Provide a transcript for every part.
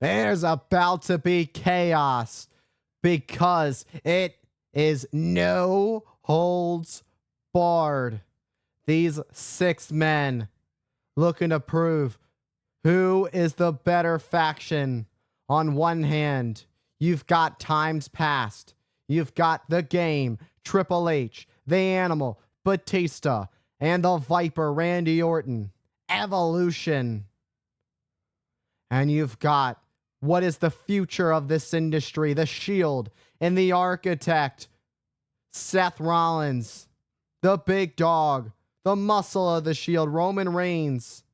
There's about to be chaos because it is no holds barred. These 6 men looking to prove who is the better faction. On one hand, you've got Times Past. You've got The Game, Triple H, The Animal, Batista, and the Viper, Randy Orton. Evolution. And you've got what is the future of this industry, The Shield and the Architect, Seth Rollins, the big dog, the muscle of the Shield, Roman Reigns.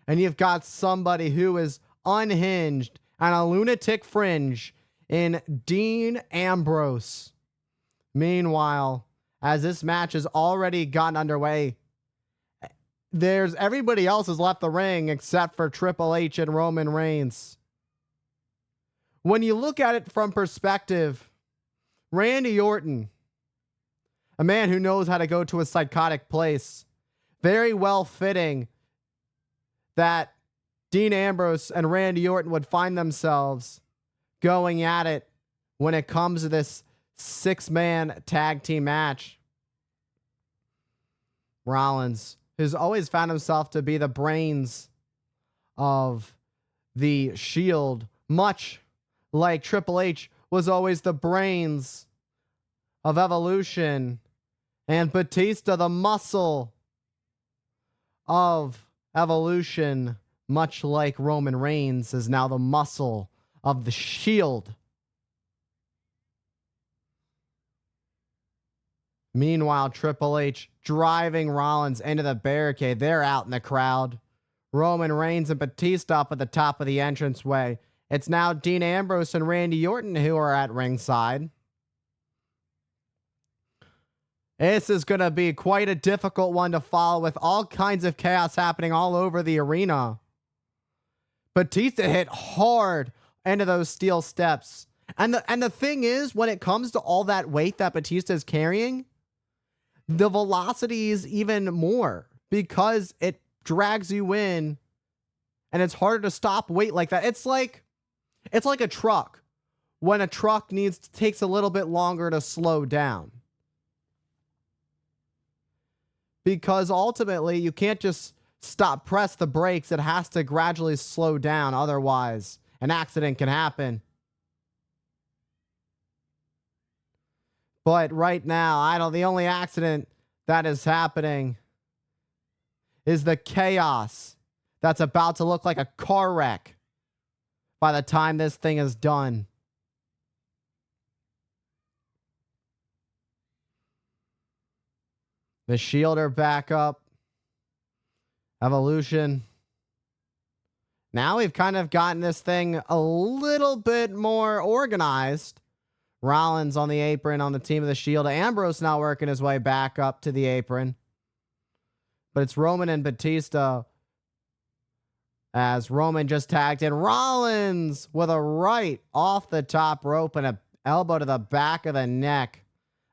And you've got somebody who is unhinged and a lunatic fringe in Dean Ambrose. Meanwhile, as this match has already gotten underway, everybody else has left the ring except for Triple H and Roman Reigns. When you look at it from perspective, Randy Orton, a man who knows how to go to a psychotic place, very well fitting that Dean Ambrose and Randy Orton would find themselves going at it when it comes to this 6-man tag team match. Rollins, who's always found himself to be the brains of the Shield, much like Triple H was always the brains of Evolution, and Batista, the muscle of Evolution, much like Roman Reigns, is now the muscle of the Shield. Meanwhile, Triple H driving Rollins into the barricade. They're out in the crowd. Roman Reigns and Batista up at the top of the entranceway. It's now Dean Ambrose and Randy Orton who are at ringside. This is going to be quite a difficult one to follow with all kinds of chaos happening all over the arena. Batista hit hard into those steel steps. And the thing is, when it comes to all that weight that Batista is carrying, the velocity is even more because it drags you in and it's harder to stop weight like that. It's like a truck. When a truck takes a little bit longer to slow down. Because ultimately you can't just press the brakes. It has to gradually slow down. Otherwise, an accident can happen. But right now, the only accident that is happening is the chaos that's about to look like a car wreck by the time this thing is done. The Shield are back up. Evolution. Now we've kind of gotten this thing a little bit more organized. Rollins on the apron on the team of the Shield. Ambrose now working his way back up to the apron. But it's Roman and Batista as Roman just tagged in. Rollins with a right off the top rope and an elbow to the back of the neck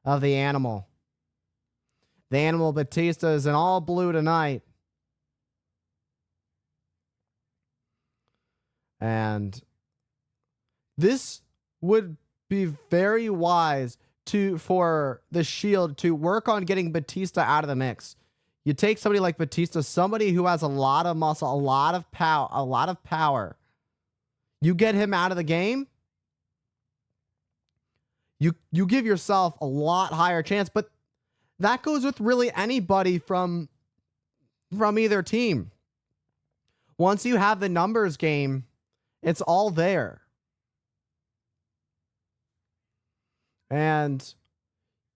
of the Animal. The Animal, Batista, is in all blue tonight. And this would be very wise for the Shield to work on getting Batista out of the mix. You take somebody like Batista, somebody who has a lot of muscle, a lot of power. You get him out of the game, you give yourself a lot higher chance. But that goes with really anybody from either team. Once you have the numbers game, it's all there. And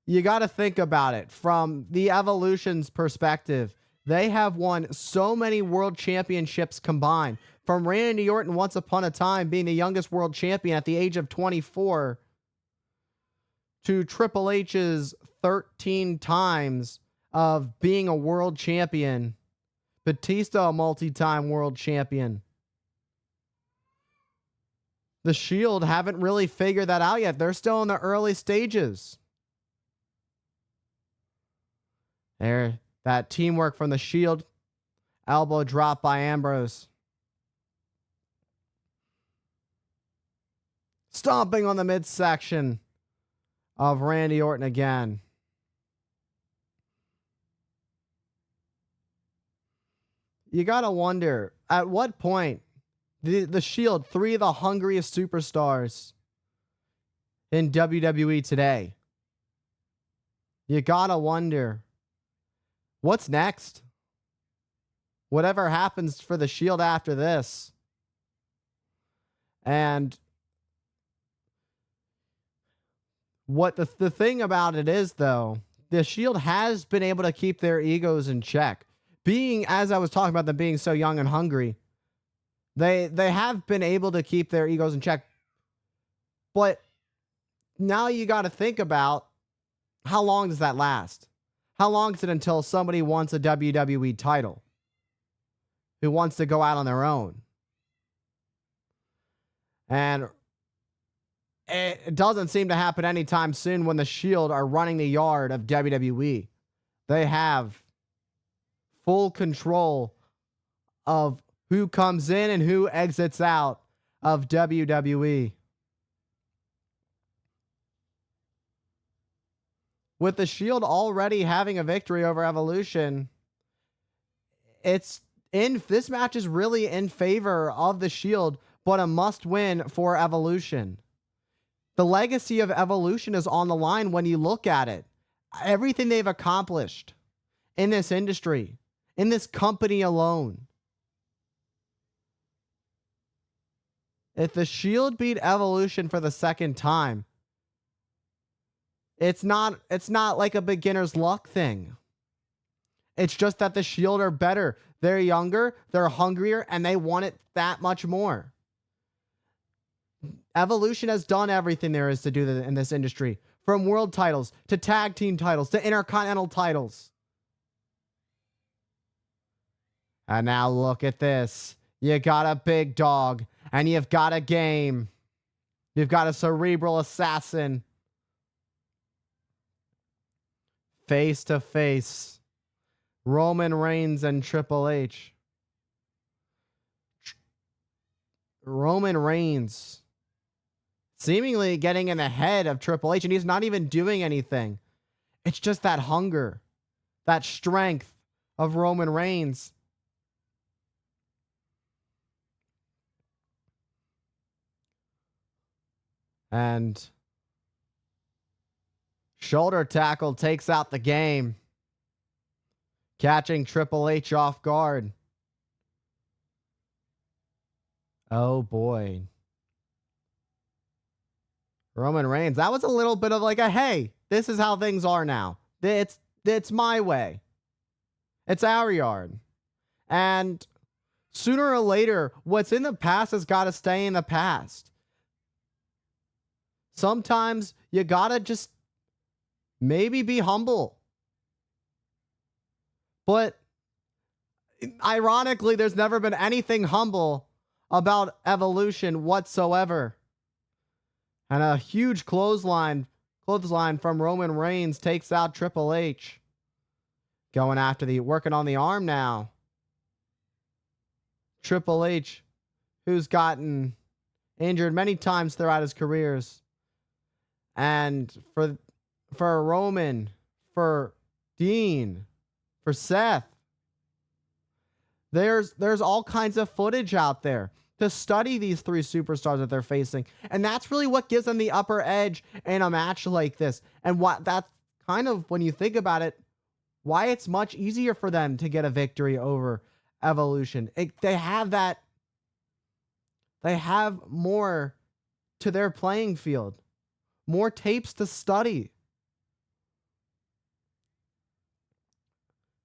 you got to think about it from the Evolution's perspective. They have won so many world championships combined. From Randy Orton once upon a time being the youngest world champion at the age of 24 to Triple H's 13 times of being a world champion. Batista, a multi-time world champion. The Shield haven't really figured that out yet. They're still in the early stages. There, that teamwork from the Shield. Elbow drop by Ambrose. stomping on the midsection of Randy Orton again. You gotta wonder, at what point the Shield, three of the hungriest superstars in WWE today, you gotta wonder, what's next? Whatever happens for the Shield after this. And what the thing about it is, though, the Shield has been able to keep their egos in check. Being, as I was talking about them being so young and hungry, they have been able to keep their egos in check. But now you got to think about, how long does that last? How long is it until somebody wants a WWE title, who wants to go out on their own? And it doesn't seem to happen anytime soon when the Shield are running the yard of WWE. They have full control of who comes in and who exits out of WWE. With the Shield already having a victory over Evolution, this match is really in favor of the Shield, but a must-win for Evolution. The legacy of Evolution is on the line when you look at it. Everything they've accomplished in this industry, in this company alone. If the Shield beat Evolution for the second time, it's not like a beginner's luck thing. It's just that the Shield are better. They're younger, they're hungrier, and they want it that much more. Evolution has done everything there is to do in this industry, from world titles to tag team titles to intercontinental titles. And now look at this. You got a big dog, and you've got a game. You've got a cerebral assassin. Face to face. Roman Reigns and Triple H. Roman Reigns seemingly getting in the head of Triple H, and he's not even doing anything. It's just that hunger, that strength of Roman Reigns. And shoulder tackle takes out the game, catching Triple H off guard. Oh boy. Roman Reigns, that was a little bit of like a, hey, this is how things are now. It's my way. It's our yard. And sooner or later, what's in the past has got to stay in the past. Sometimes you got to just maybe be humble. But ironically, there's never been anything humble about Evolution whatsoever. And a huge clothesline from Roman Reigns takes out Triple H. Going after working on the arm now. Triple H, who's gotten injured many times throughout his careers. And for Roman, for Dean, for Seth, there's all kinds of footage out there to study these three superstars that they're facing. And that's really what gives them the upper edge in a match like this. And that's kind of, when you think about it, why it's much easier for them to get a victory over Evolution. They have more to their playing field, more tapes to study.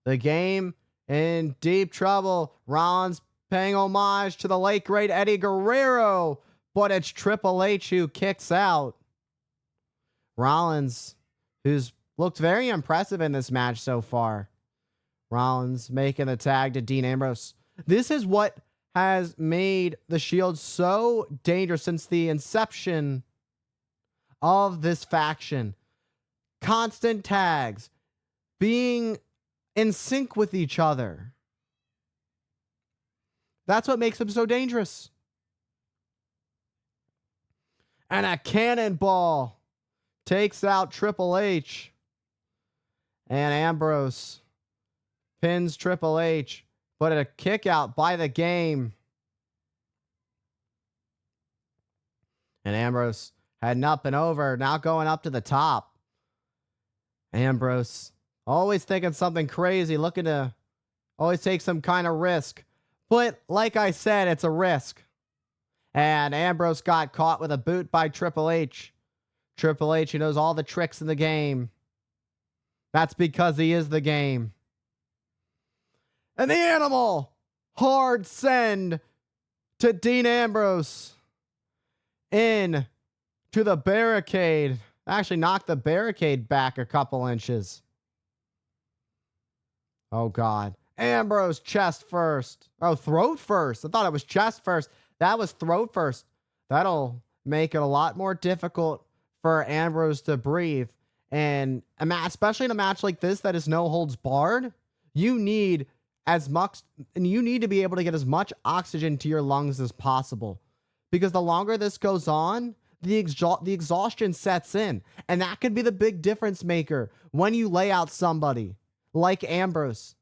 The game in deep trouble. Rollins paying homage to the late great Eddie Guerrero, but it's Triple H who kicks out. Rollins, who's looked very impressive in this match so far. Rollins making the tag to Dean Ambrose. This is what has made the Shield so dangerous since the inception of this faction. Constant tags, being in sync with each other. That's what makes them so dangerous. And a cannonball takes out Triple H. And Ambrose pins Triple H, but a kick out by the game. And Ambrose heading up and over, now going up to the top. Ambrose always thinking something crazy, looking to always take some kind of risk. But like I said, it's a risk. And Ambrose got caught with a boot by Triple H. Triple H, who knows all the tricks in the game. That's because he is the game. And the Animal, hard send to Dean Ambrose. In to the barricade. Actually knocked the barricade back a couple inches. Oh, God. Ambrose chest first. Oh, throat first. I thought it was chest first. That was throat first. That'll make it a lot more difficult for Ambrose to breathe. And especially in a match like this that is no holds barred, you need to be able to get as much oxygen to your lungs as possible. Because the longer this goes on, the exhaustion sets in. And that could be the big difference maker when you lay out somebody like Ambrose.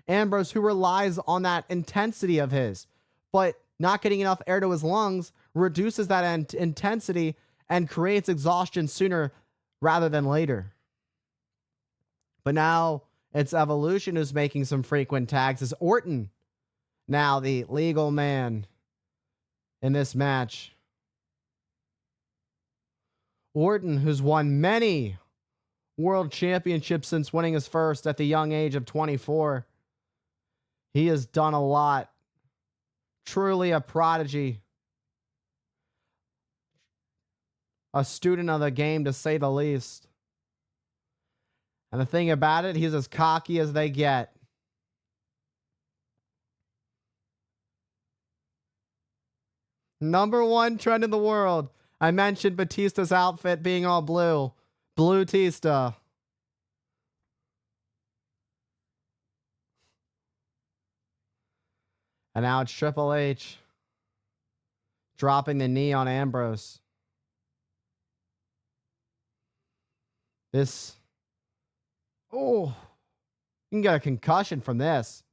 Ambrose, who relies on that intensity of his, but not getting enough air to his lungs reduces that intensity and creates exhaustion sooner rather than later. But now it's Evolution who's making some frequent tags. Is Orton now the legal man in this match? Orton, who's won many world championships since winning his first at the young age of 24. He has done a lot. Truly a prodigy. A student of the game, to say the least. And the thing about it, he's as cocky as they get. #1 trend in the world. I mentioned Batista's outfit being all blue. Blue Tista. And now it's Triple H dropping the knee on Ambrose. This. Oh, you can get a concussion from this.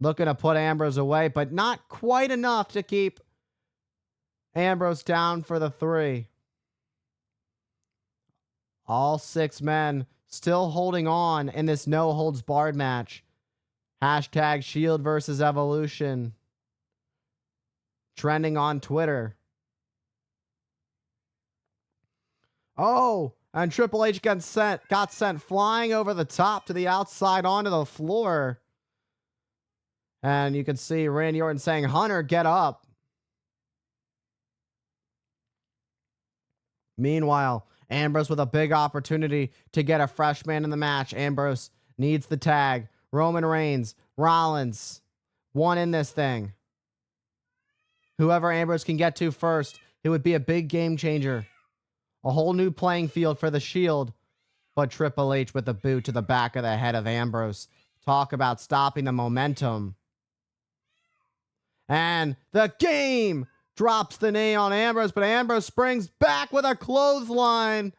Looking to put Ambrose away, but not quite enough to keep Ambrose down for the 3. All 6 men still holding on in this no holds barred match. Hashtag Shield versus Evolution. Trending on Twitter. Oh, and Triple H got sent flying over the top to the outside onto the floor. And you can see Randy Orton saying, "Hunter, get up." Meanwhile, Ambrose with a big opportunity to get a fresh man in the match. Ambrose needs the tag. Roman Reigns, Rollins, one in this thing. Whoever Ambrose can get to first, it would be a big game changer. A whole new playing field for the Shield. But Triple H with a boot to the back of the head of Ambrose. Talk about stopping the momentum. And the game drops the knee on Ambrose, but Ambrose springs back with a clothesline.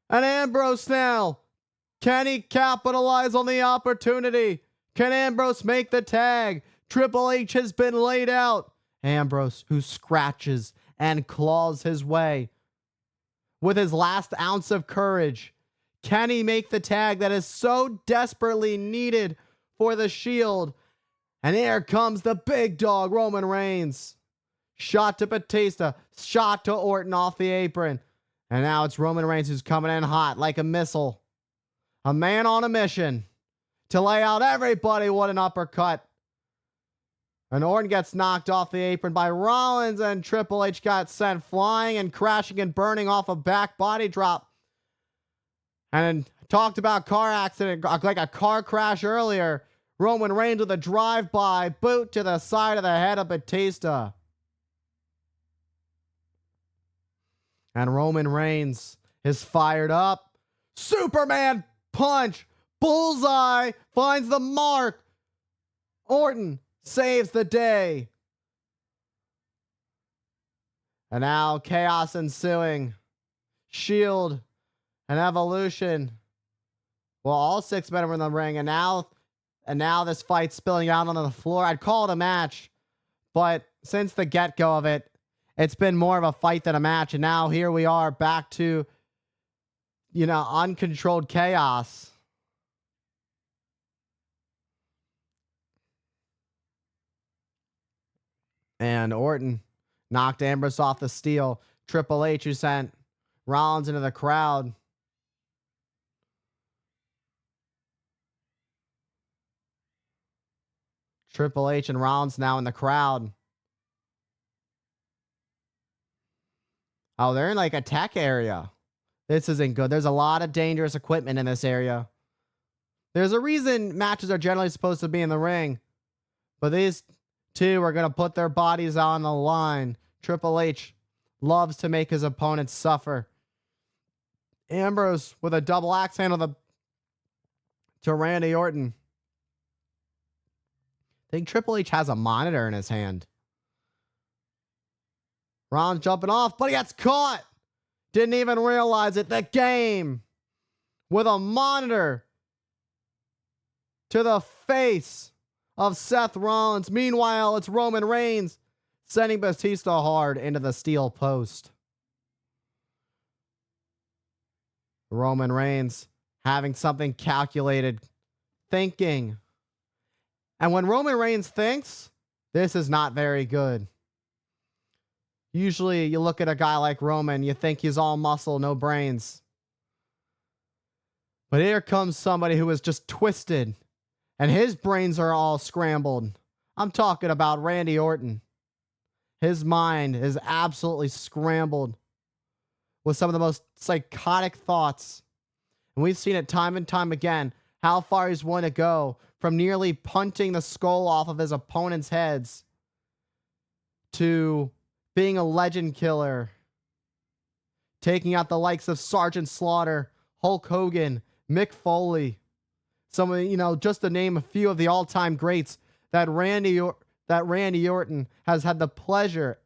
And Ambrose now, can he capitalize on the opportunity? Can Ambrose make the tag? Triple H has been laid out. Ambrose, who scratches and claws his way with his last ounce of courage. Can he make the tag that is so desperately needed for the Shield? And here comes the big dog, Roman Reigns. Shot to Batista, shot to Orton off the apron. And now it's Roman Reigns who's coming in hot like a missile. A man on a mission to lay out everybody with an uppercut. And Orton gets knocked off the apron by Rollins, and Triple H got sent flying and crashing and burning off a back body drop. And talked about car accident, like a car crash earlier. Roman Reigns with a drive-by boot to the side of the head of Batista. And Roman Reigns is fired up. Superman punch. Bullseye finds the mark. Orton saves the day. And now chaos ensuing. Shield and Evolution. Well, all 6 men are in the ring, and now this fight's spilling out onto the floor. I'd call it a match, but since the get-go of it, it's been more of a fight than a match. And now here we are back to, uncontrolled chaos. And Orton knocked Ambrose off the steel. Triple H, who sent Rollins into the crowd. Triple H and Rollins now in the crowd. Oh, they're in like a tech area. This isn't good. There's a lot of dangerous equipment in this area. There's a reason matches are generally supposed to be in the ring, but these two are going to put their bodies on the line. Triple H loves to make his opponents suffer. Ambrose with a double axe handle to Randy Orton. I think Triple H has a monitor in his hand. Rollins jumping off, but he gets caught. Didn't even realize it. The game with a monitor to the face of Seth Rollins. Meanwhile, it's Roman Reigns sending Batista hard into the steel post. Roman Reigns having something calculated, thinking. And when Roman Reigns thinks, this is not very good. Usually you look at a guy like Roman, you think he's all muscle, no brains. But here comes somebody who is just twisted, and his brains are all scrambled. I'm talking about Randy Orton. His mind is absolutely scrambled with some of the most psychotic thoughts. And we've seen it time and time again, how far he's willing to go, from nearly punting the skull off of his opponent's heads to being a legend killer, taking out the likes of Sergeant Slaughter, Hulk Hogan, Mick Foley. Some of, just to name a few of the all-time greats that Randy Orton has had the pleasure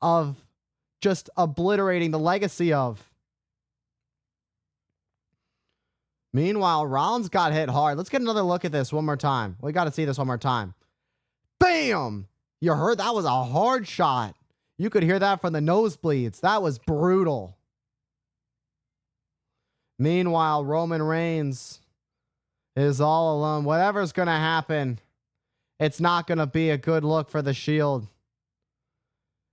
of just obliterating the legacy of. Meanwhile, Rollins got hit hard. Let's get another look at this one more time. We got to see this one more time. Bam! You heard that was a hard shot. You could hear that from the nosebleeds. That was brutal. Meanwhile, Roman Reigns is all alone. Whatever's going to happen, it's not going to be a good look for the Shield.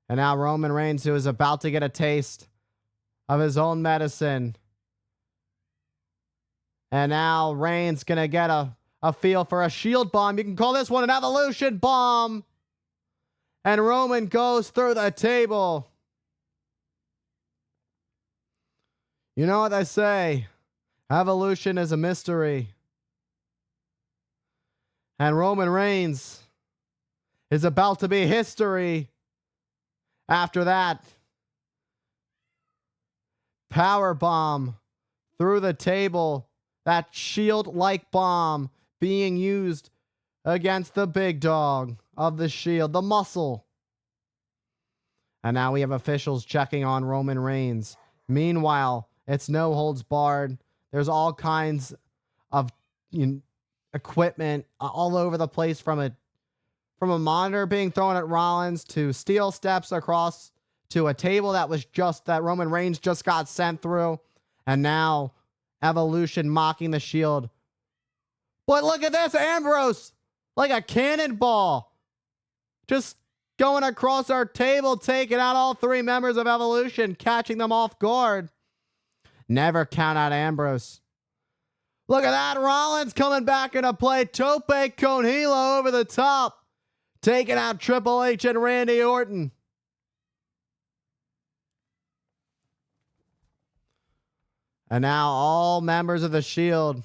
And now Roman Reigns, who is about to get a taste of his own medicine. And now Reigns going to get a feel for a Shield bomb. You can call this one an Evolution bomb. And Roman goes through the table. You know what they say? Evolution is a mystery. And Roman Reigns is about to be history. After that, power bomb through the table. That Shield-like bomb being used against the big dog of the Shield, the Muscle. And now we have officials checking on Roman Reigns. Meanwhile, it's no holds barred. There's all kinds of equipment all over the place, from a monitor being thrown at Rollins to steel steps across to a table that Roman Reigns just got sent through. And now Evolution mocking the Shield. But look at this, Ambrose, like a cannonball, just going across our table, taking out all 3 members of Evolution, catching them off guard. Never count out Ambrose. Look at that, Rollins coming back into play. Tope con hilo over the top, taking out Triple H and Randy Orton. And now all members of the Shield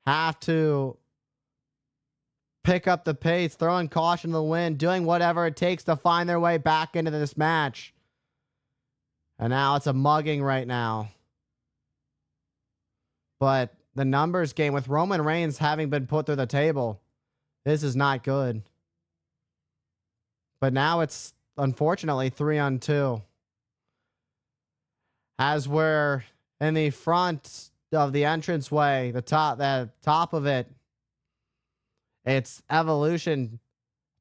have to pick up the pace, throwing caution to the wind, doing whatever it takes to find their way back into this match. And now it's a mugging right now. But the numbers game, with Roman Reigns having been put through the table, this is not good. But now it's unfortunately 3-on-2. As we're in the front of the entranceway, the top of it, it's Evolution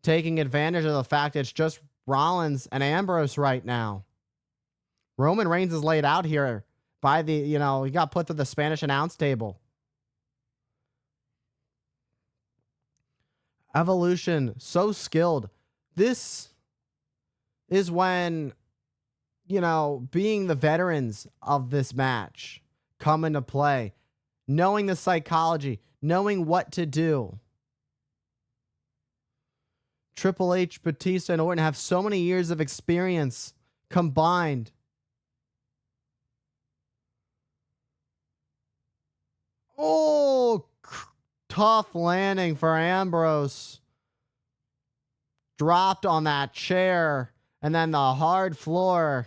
taking advantage of the fact it's just Rollins and Ambrose right now. Roman Reigns is laid out here by he got put to the Spanish announce table. Evolution, so skilled. This is when, being the veterans of this match come into play. Knowing the psychology, knowing what to do. Triple H, Batista, and Orton have so many years of experience combined. Oh, tough landing for Ambrose. Dropped on that chair, and then the hard floor.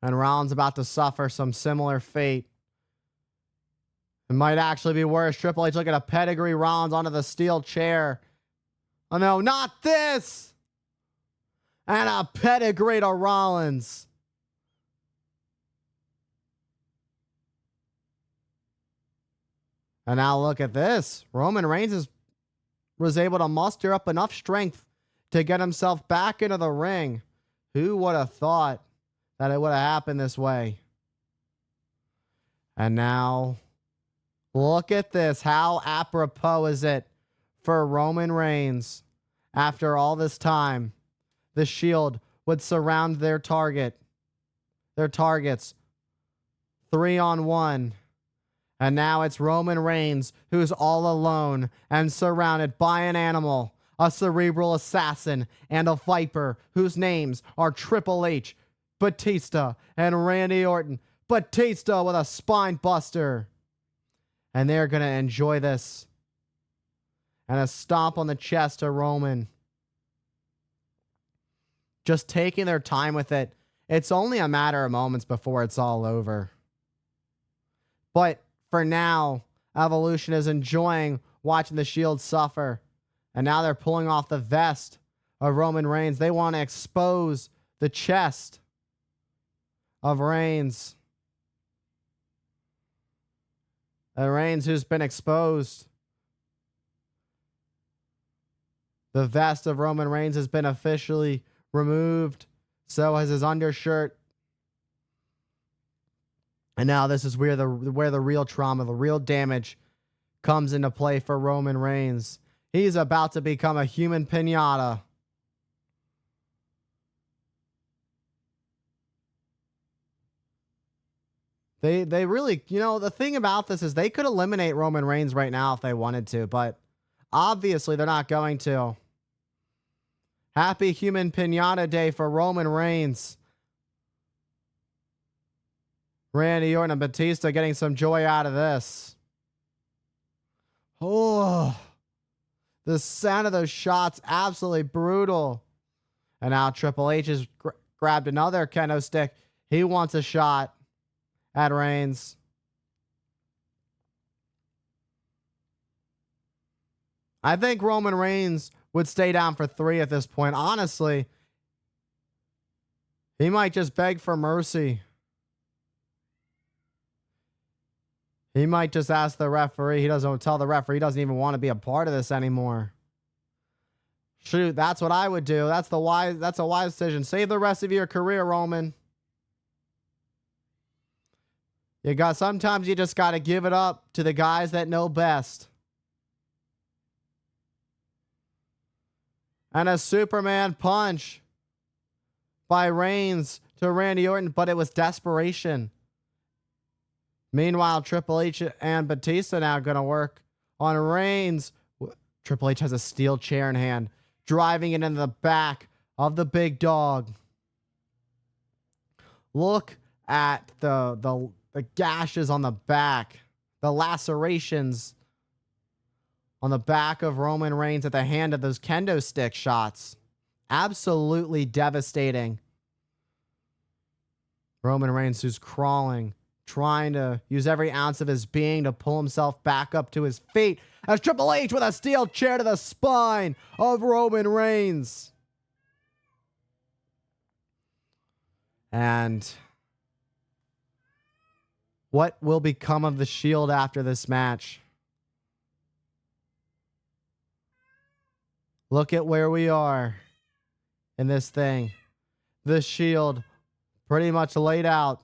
And Rollins about to suffer some similar fate. It might actually be worse. Triple H looking to pedigree Rollins onto the steel chair. Oh no, not this! And a pedigree to Rollins. And now look at this. Roman Reigns was able to muster up enough strength to get himself back into the ring. Who would have thought that it would have happened this way? And now, look at this. How apropos is it for Roman Reigns? After all this time, the Shield would surround their targets 3-on-1. And now it's Roman Reigns who's all alone and surrounded by an animal, a cerebral assassin, and a viper whose names are Triple H, Batista, and Randy Orton. Batista with a spine buster. And they're going to enjoy this. And a stomp on the chest to Roman. Just taking their time with it. It's only a matter of moments before it's all over. But for now, Evolution is enjoying watching the Shield suffer. And now they're pulling off the vest of Roman Reigns. They want to expose the chest of Reigns. And Reigns, who's been exposed. The vest of Roman Reigns has been officially removed. So has his undershirt. And now this is where the real trauma, the real damage comes into play for Roman Reigns. He's about to become a human piñata. They really, the thing about this is they could eliminate Roman Reigns right now if they wanted to, but obviously they're not going to. Happy Human Piñata Day for Roman Reigns. Randy Orton and Batista getting some joy out of this. Oh, the sound of those shots, absolutely brutal. And now Triple H has grabbed another kendo stick. He wants a shot at Reigns. I think Roman Reigns would stay down for 3 at this point. Honestly, he might just beg for mercy. He might just ask the referee. He doesn't tell the referee he doesn't even want to be a part of this anymore. Shoot, that's what I would do. That's a wise decision. Save the rest of your career, Roman. Sometimes you just got to give it up to the guys that know best. And a Superman punch by Reigns to Randy Orton, but it was desperation. Meanwhile, Triple H and Batista now going to work on Reigns. Triple H has a steel chair in hand, driving it into the back of the big dog. Look at the gashes on the back, the lacerations on the back of Roman Reigns at the hand of those kendo stick shots. Absolutely devastating. Roman Reigns, who's crawling. trying to use every ounce of his being to pull himself back up to his feet as Triple H with a steel chair to the spine of Roman Reigns. And what will become of the Shield after this match? Look at where we are in this thing. The Shield pretty much laid out.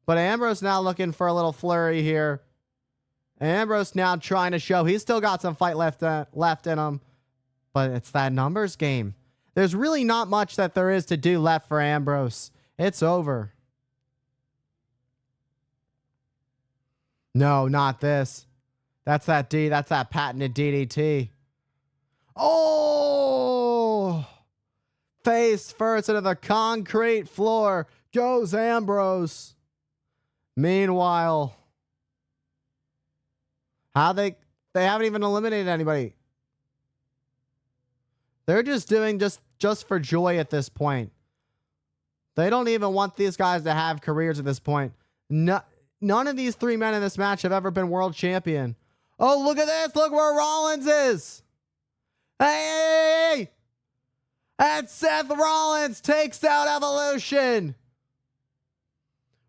But Ambrose now looking for a little flurry here. Ambrose now trying to show he's still got some fight left in him. But it's that numbers game. There's really not much that there is to do left for Ambrose. It's over. No, not this. That's that patented DDT. Oh! Face first into the concrete floor goes Ambrose. Meanwhile, they haven't even eliminated anybody. They're just doing just for joy at this point. They don't even want these guys to have careers at this point. None of these three men in this match have ever been world champion. Oh, look at this. Look where Rollins is. Hey! And Seth Rollins takes out Evolution.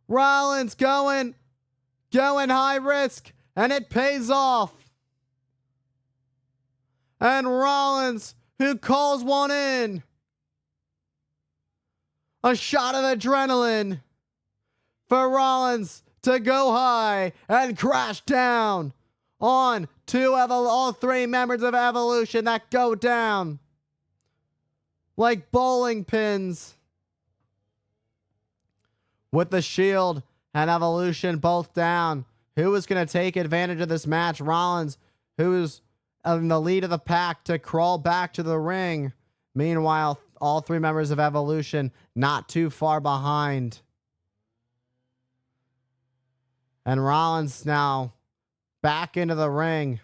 Rollins going high risk, and it pays off. And Rollins, who calls one in. A shot of adrenaline for Rollins to go high and crash down on all three members of Evolution that go down like bowling pins. With the Shield and Evolution both down, who is going to take advantage of this match? Rollins, who is in the lead of the pack, to crawl back to the ring. Meanwhile, all three members of Evolution not too far behind. And Rollins now back into the ring.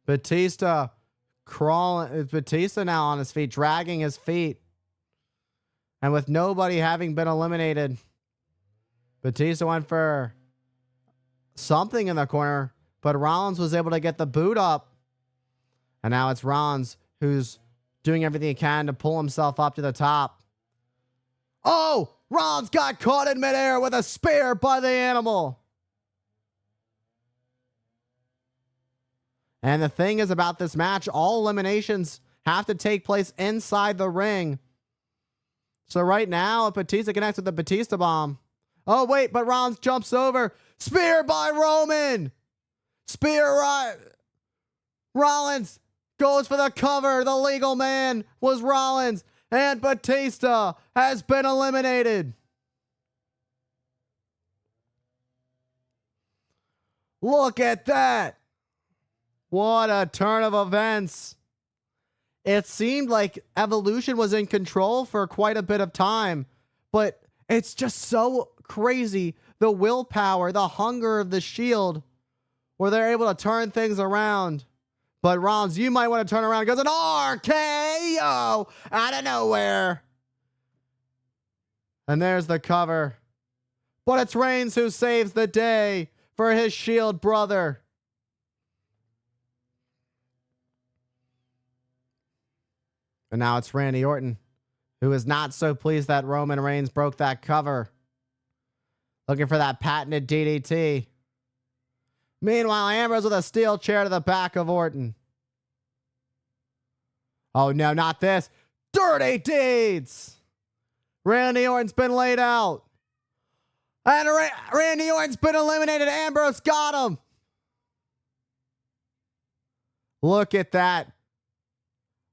Batista now on his feet, dragging his feet. And with nobody having been eliminated, Batista went for something in the corner, but Rollins was able to get the boot up. And now it's Rollins who's doing everything he can to pull himself up to the top. Oh, Rollins got caught in midair with a spear by the animal. And the thing is about this match, all eliminations have to take place inside the ring. So right now, Batista connects with the Batista bomb. Oh, wait, but Rollins jumps over. Spear by Roman. Rollins goes for the cover. The legal man was Rollins. And Batista has been eliminated. Look at that. What a turn of events. It seemed like Evolution was in control for quite a bit of time, but it's just so crazy. The willpower, the hunger of the Shield, where they're able to turn things around. But Rollins, you might want to turn around. It goes an RKO out of nowhere. And there's the cover. But it's Reigns who saves the day for his Shield brother. And now it's Randy Orton, who is not so pleased that Roman Reigns broke that cover. Looking for that patented DDT. Meanwhile, Ambrose with a steel chair to the back of Orton. Oh, no, not this. Dirty deeds. Randy Orton's been laid out. And Randy Orton's been eliminated. Ambrose got him. Look at that.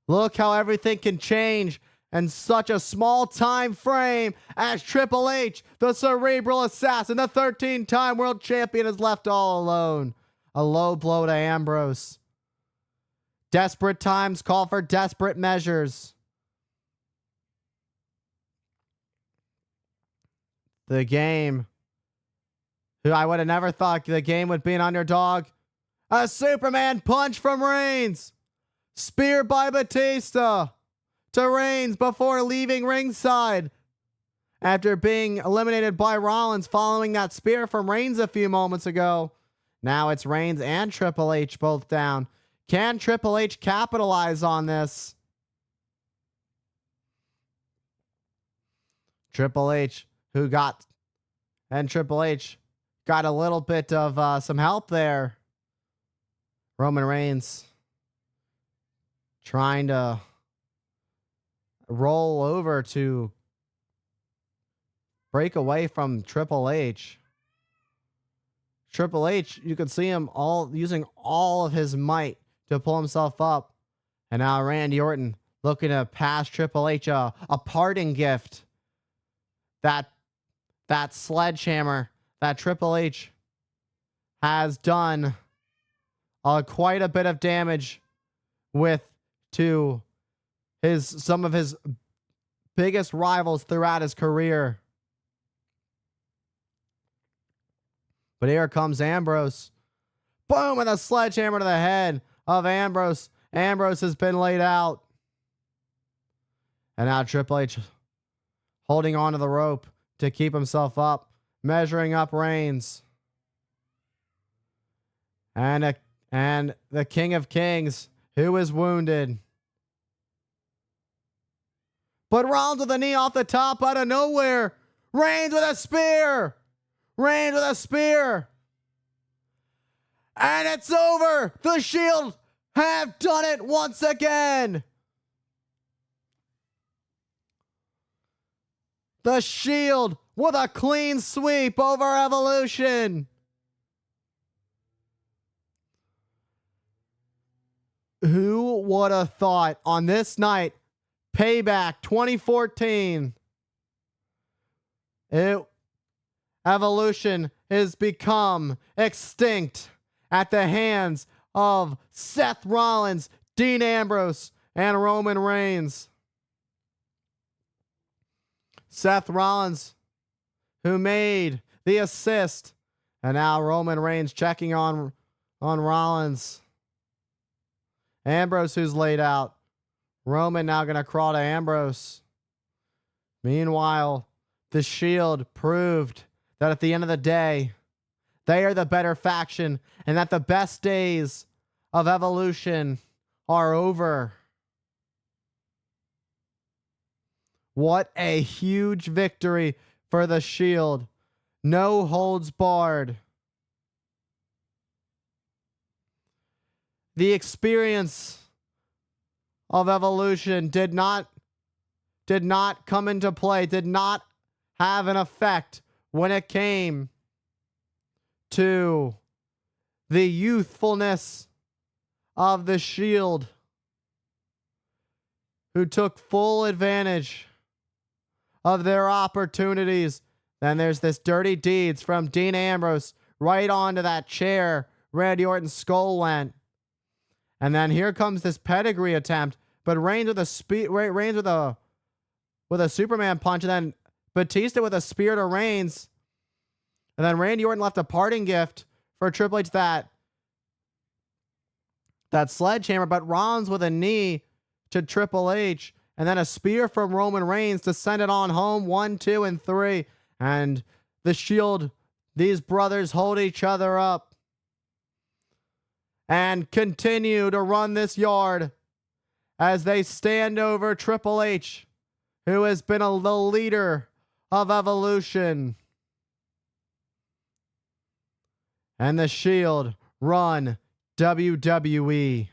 Look how everything can change in such a small time frame as Triple H, the cerebral assassin, the 13-time world champion, is left all alone. A low blow to Ambrose. Desperate times call for desperate measures. The Game, who I would have never thought the Game would be an underdog. A Superman punch from Reigns. Spear by Batista to Reigns before leaving ringside. after being eliminated by Rollins following that spear from Reigns a few moments ago. Now it's Reigns and Triple H both down. Can Triple H capitalize on this? Triple H got a little bit of some help there. Roman Reigns trying to roll over to break away from Triple H. Triple H, you could see him using all of his might to pull himself up. And now Randy Orton looking to pass Triple H a parting gift. That sledgehammer that Triple H has done quite a bit of damage to some of his biggest rivals throughout his career. But here comes Ambrose. Boom, with a sledgehammer to the head of Ambrose. Ambrose has been laid out. And now Triple H holding onto the rope to keep himself up, measuring up Reigns. And the King of Kings, who is wounded. But Rollins with a knee off the top out of nowhere. Reigns with a spear. Reigns with a spear. And it's over. The Shield have done it once again. The Shield with a clean sweep over Evolution. Who would have thought on this night, Payback 2014, Evolution has become extinct at the hands of Seth Rollins, Dean Ambrose, and Roman Reigns. Seth Rollins, who made the assist, and now Roman Reigns checking on Rollins. Ambrose, who's laid out. Roman now going to crawl to Ambrose. Meanwhile, the Shield proved that at the end of the day, they are the better faction and that the best days of Evolution are over. What a huge victory for the Shield. No holds barred. The experience of Evolution did not come into play, did not have an effect when it came to the youthfulness of the Shield, who took full advantage of their opportunities. Then there's this dirty deeds from Dean Ambrose right onto that chair Randy Orton's skull went. And then here comes this pedigree attempt, but Reigns with a Superman punch, and then Batista with a spear to Reigns. And then Randy Orton left a parting gift for Triple H, that sledgehammer, but Rollins with a knee to Triple H, and then a spear from Roman Reigns to send it on home. 1, 2, and 3. And the Shield, these brothers hold each other up and continue to run this yard as they stand over Triple H, who has been the leader of Evolution. And the Shield run WWE.